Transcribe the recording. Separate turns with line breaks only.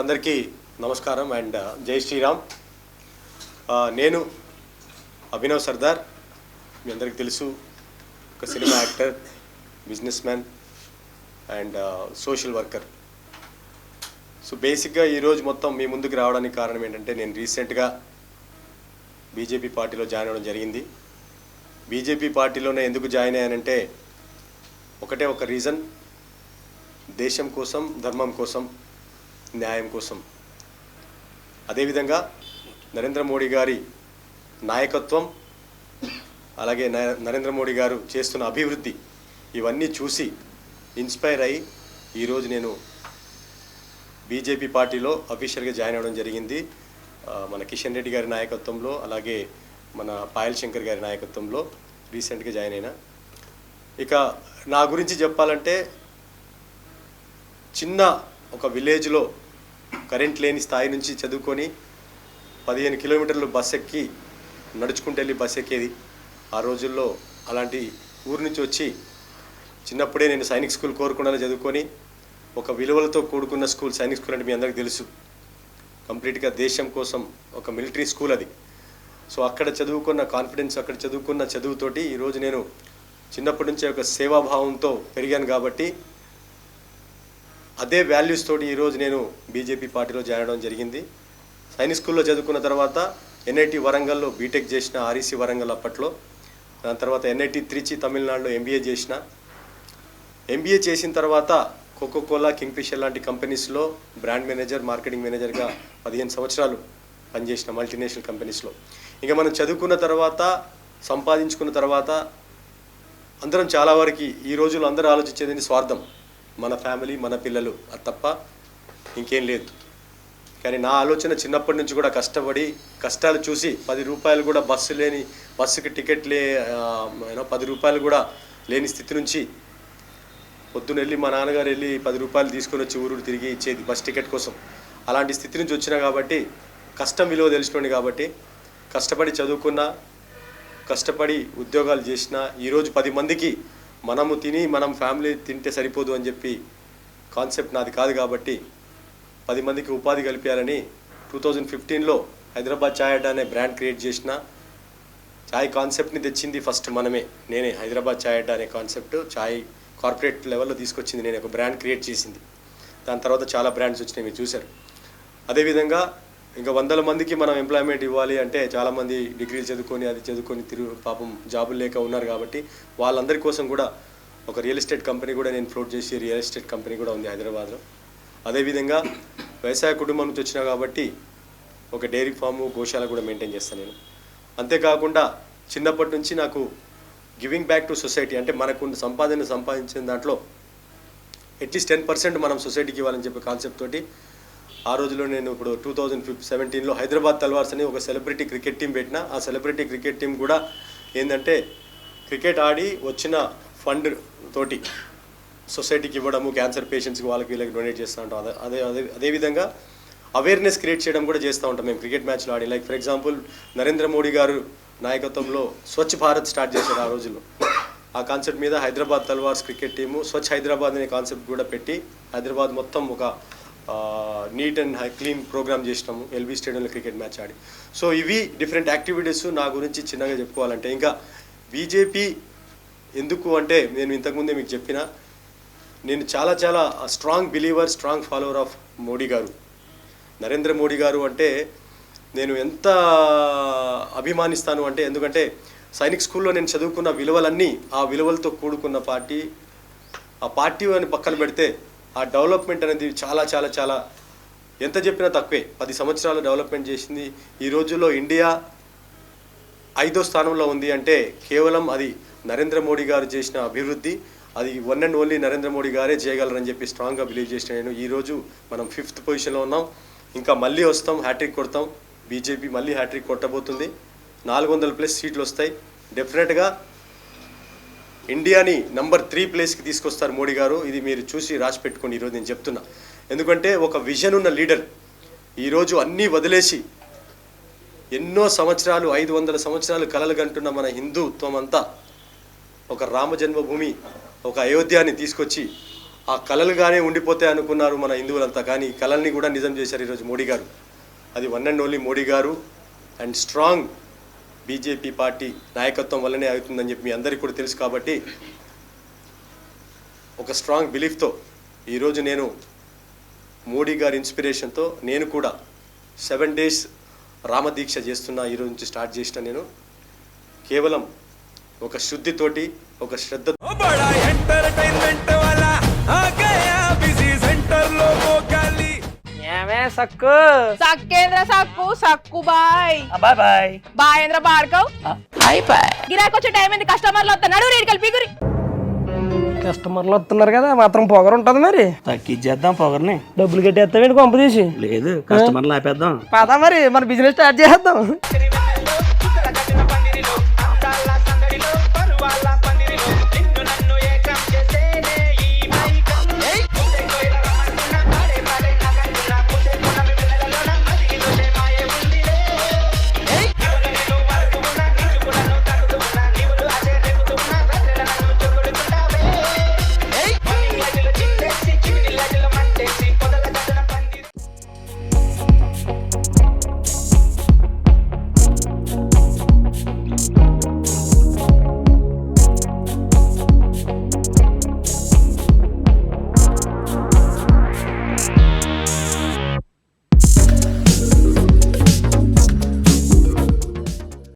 అందరికీ నమస్కారం అండ్ జై శ్రీరామ్. నేను అభినవ్ సర్దార్, మీ అందరికీ తెలుసు, ఒక cinema actor, business man and social worker. So బేసిక్గా ఈరోజు మొత్తం మీ ముందుకు రావడానికి కారణం ఏంటంటే, నేను రీసెంట్గా బీజేపీ పార్టీలో జాయిన్ అవ్వడం జరిగింది. బీజేపీ పార్టీలోనే ఎందుకు జాయిన్ అయ్యానంటే, ఒకటే ఒక రీజన్, దేశం కోసం, ధర్మం కోసం, న్యాయం కోసం. అదేవిధంగా నరేంద్ర మోడీ గారి నాయకత్వం, అలాగే నరేంద్ర మోడీ గారు చేస్తున్న అభివృద్ధి, ఇవన్నీ చూసి ఇన్స్పైర్ అయ్యి ఈరోజు నేను బీజేపీ పార్టీలో అఫీషియల్గా జాయిన్ అవ్వడం జరిగింది. మన కిషన్ రెడ్డి గారి నాయకత్వంలో, అలాగే మన పాయల్ శంకర్ గారి నాయకత్వంలో రీసెంట్గా జాయిన్ అయినా. ఇక నా గురించి చెప్పాలంటే, చిన్న ఒక విలేజ్లో కరెంట్ లేని స్థాయి నుంచి చదువుకొని 15 కిలోమీటర్లు బస్ ఎక్కి నడుచుకుంటూ వెళ్ళి బస్ ఎక్కేది. ఆ రోజుల్లో అలాంటి ఊరు నుంచి వచ్చి చిన్నప్పుడే నేను సైనిక్ స్కూల్ కోరుకుండానే చదువుకొని, ఒక విలువలతో కూడుకున్న స్కూల్ సైనిక్ స్కూల్ అంటే మీ అందరికీ తెలుసు, కంప్లీట్గా దేశం కోసం ఒక మిలిటరీ స్కూల్ అది. సో అక్కడ చదువుకున్న కాన్ఫిడెన్స్, అక్కడ చదువుకున్న చదువుతోటి ఈరోజు నేను చిన్నప్పటి నుంచే ఒక సేవాభావంతో పెరిగాను. కాబట్టి అదే వాల్యూస్ తోటి ఈరోజు నేను బీజేపీ పార్టీలో జాయిన్ అవ్వడం జరిగింది. సైనిక్ స్కూల్లో చదువుకున్న తర్వాత ఎన్ఐటి వరంగల్లో బీటెక్ చేసిన, ఆర్ఈసీ వరంగల్ అప్పట్లో. దాని తర్వాత ఎన్ఐటి త్రిచి తమిళనాడులో ఎంబీఏ చేసిన. ఎంబీఏ చేసిన తర్వాత కోకోకోలా, కింగ్ఫిషర్ లాంటి కంపెనీస్లో బ్రాండ్ మేనేజర్, మార్కెటింగ్ మేనేజర్గా 15 సంవత్సరాలు పనిచేసిన మల్టీనేషనల్ కంపెనీస్లో. ఇంకా మనం చదువుకున్న తర్వాత, సంపాదించుకున్న తర్వాత అందరం చాలా వరకు ఈ రోజుల్లో అందరూ ఆలోచించేది స్వార్థం, మన ఫ్యామిలీ, మన పిల్లలు, అది తప్ప ఇంకేం లేదు. కానీ నా ఆలోచన చిన్నప్పటి నుంచి కూడా కష్టపడి, కష్టాలు చూసి 10 రూపాయలు కూడా బస్సుకి టికెట్ 10 రూపాయలు కూడా లేని స్థితి నుంచి పొద్దున వెళ్ళి మా నాన్నగారు వెళ్ళి 10 రూపాయలు తీసుకొని వచ్చి ఊరు తిరిగి ఇచ్చేది బస్ టికెట్ కోసం. అలాంటి స్థితి నుంచి వచ్చినా కాబట్టి, కష్టం విలువ తెలుసుకోండి కాబట్టి, కష్టపడి చదువుకున్నా, కష్టపడి ఉద్యోగాలు చేసినా, ఈరోజు 10 మందికి మనము తిని మనం ఫ్యామిలీ తింటే సరిపోదు అని చెప్పి కాన్సెప్ట్ నాది కాదు. కాబట్టి 10 మందికి ఉపాధి కల్పించాలని 2015లో హైదరాబాద్ చాయ్ అడ్డా అనే బ్రాండ్ క్రియేట్ చేసిన. చాయ్ కాన్సెప్ట్ని తెచ్చింది ఫస్ట్ నేనే. హైదరాబాద్ చాయ్ అడ్డా అనే కాన్సెప్ట్ చాయ్ కార్పొరేట్ లెవెల్లో తీసుకొచ్చింది నేను, ఒక బ్రాండ్ క్రియేట్ చేసింది. దాని తర్వాత చాలా బ్రాండ్స్ వచ్చినాయి, మీరు చూశారు. అదేవిధంగా ఇంకా 100 మందికి మనం ఎంప్లాయ్మెంట్ ఇవ్వాలి అంటే, చాలామంది డిగ్రీలు చదువుకొని పాపం జాబులు లేక ఉన్నారు. కాబట్టి వాళ్ళందరి కోసం కూడా ఒక రియల్ ఎస్టేట్ కంపెనీ కూడా నేను ఫ్లోట్ చేసి, రియల్ ఎస్టేట్ కంపెనీ కూడా ఉంది హైదరాబాద్లో. అదేవిధంగా వ్యవసాయ కుటుంబం నుంచి వచ్చినా కాబట్టి ఒక డైరీ ఫాము, గోశాల కూడా మెయింటైన్ చేస్తాను నేను. అంతేకాకుండా చిన్నప్పటి నుంచి నాకు గివింగ్ బ్యాక్ టు సొసైటీ, అంటే మనకు సంపాదించిన దాంట్లో అట్లీస్ట్ 10% మనం సొసైటీకి ఇవ్వాలని చెప్పే కాన్సెప్ట్ తోటి ఆ రోజులో నేను ఇప్పుడు 2017లో హైదరాబాద్ తల్వార్స్ అని ఒక సెలబ్రిటీ క్రికెట్ టీం పెట్టిన. ఆ సెలబ్రిటీ క్రికెట్ టీం కూడా ఏంటంటే, క్రికెట్ ఆడి వచ్చిన ఫండ్ తోటి సొసైటీకి ఇవ్వడము, క్యాన్సర్ పేషెంట్స్కి వాళ్ళకి వీళ్ళకి డొనేట్ చేస్తూ ఉంటాం. అదేవిధంగా అవేర్నెస్ క్రియేట్ చేయడం కూడా చేస్తూ ఉంటాం మేము క్రికెట్ మ్యాచ్లో ఆడి. Like for example, Narendra Modi గారు నాయకత్వంలో స్వచ్ఛ భారత్ స్టార్ట్ చేశారు ఆ రోజుల్లో. ఆ కాన్సెప్ట్ మీద హైదరాబాద్ తల్వార్స్ క్రికెట్ టీము స్వచ్ఛ హైదరాబాద్ అనే కాన్సెప్ట్ కూడా పెట్టి హైదరాబాద్ మొత్తం ఒక నీట్ అండ్ క్లీన్ ప్రోగ్రామ్ చేసినాము ఎల్బీ స్టేడియంలో క్రికెట్ మ్యాచ్ ఆడి. సో ఇవి డిఫరెంట్ యాక్టివిటీస్ నా గురించి చిన్నగా చెప్పుకోవాలంటే. ఇంకా బీజేపీ ఎందుకు అంటే, నేను ఇంతకుముందే మీకు చెప్పిన, నేను చాలా చాలా strong believer, strong follower of Modi గారు. నరేంద్ర మోడీ గారు అంటే నేను ఎంత అభిమానిస్తాను అంటే, ఎందుకంటే సైనిక్ స్కూల్లో నేను చదువుకున్న విలువలన్నీ ఆ విలువలతో కూడుకున్న పార్టీ. ఆ పార్టీ అని పక్కన పెడితే ఆ డెవలప్మెంట్ అనేది చాలా చాలా చాలా ఎంత చెప్పినా తక్కువే. 10 సంవత్సరాలు డెవలప్మెంట్ చేసింది. ఈ రోజుల్లో ఇండియా 5వ స్థానంలో ఉంది అంటే కేవలం అది నరేంద్ర మోడీ గారు చేసిన అభివృద్ధి. అది one and only Narendra Modi గారే చేయగలరని చెప్పి స్ట్రాంగ్గా బిలీవ్ చేసిన నేను. ఈరోజు మనం 5th పొజిషన్లో ఉన్నాం. ఇంకా మళ్ళీ వస్తాం, హ్యాట్రిక్ కొడతాం. బీజేపీ మళ్ళీ హ్యాట్రిక్ కొట్టబోతుంది. 400+ సీట్లు వస్తాయి. డెఫినెట్గా ఇండియాని నంబర్ 3 ప్లేస్కి తీసుకొస్తారు మోడీ గారు. ఇది మీరు చూసి రాసి పెట్టుకోండి. ఈరోజు నేను చెప్తున్నా, ఎందుకంటే ఒక విజన్ ఉన్న లీడర్ ఈరోజు అన్నీ వదిలేసి ఎన్నో సంవత్సరాలు, 500 సంవత్సరాలు కలలు కంటున్న మన హిందుత్వం అంతా ఒక రామ జన్మభూమి, ఒక అయోధ్యాని తీసుకొచ్చి ఆ కళలుగానే ఉండిపోతాయి అనుకున్నారు మన హిందువులంతా, కానీ ఈ కళల్ని కూడా నిజం చేశారు ఈరోజు మోడీ గారు. అది వన్ అండ్ ఓన్లీ మోడీ గారు అండ్ స్ట్రాంగ్ బీజేపీ పార్టీ నాయకత్వం వల్లనే అవుతుందని చెప్పి మీ అందరికీ కూడా తెలుసు. కాబట్టి ఒక స్ట్రాంగ్ బిలీఫ్తో ఈరోజు నేను మోడీ గారి ఇన్స్పిరేషన్తో నేను కూడా 7 days రామదీక్ష చేస్తున్నా. ఈరోజు నుంచి స్టార్ట్ చేసిన నేను కేవలం ఒక శుద్ధితోటి ఒక శ్రద్ధ.
సక్కు
సక్కేంద్ర సక్కు సక్కు బాయ్
బాయ్ బాయ్
బాయేంద్ర బాడ్కవ్
బాయ్ బాయ్.
గిరాకొచ్చే టైం ఏంది, కస్టమర్లు వస్తున్నాడు రేడికల్ పిగురి.
కస్టమర్లు వస్తున్నారు కదా, మాత్రం పొగరు ఉంటది మరి. తగ్గించేద్దాం పొగర్ని. డబ్బులు కట్టేస్తావేంటి కొంప తీసి? లేదు, కస్టమర్లు ఆపేద్దాం. పదా మరి మన బిజినెస్ స్టార్ట్ చేద్దాం.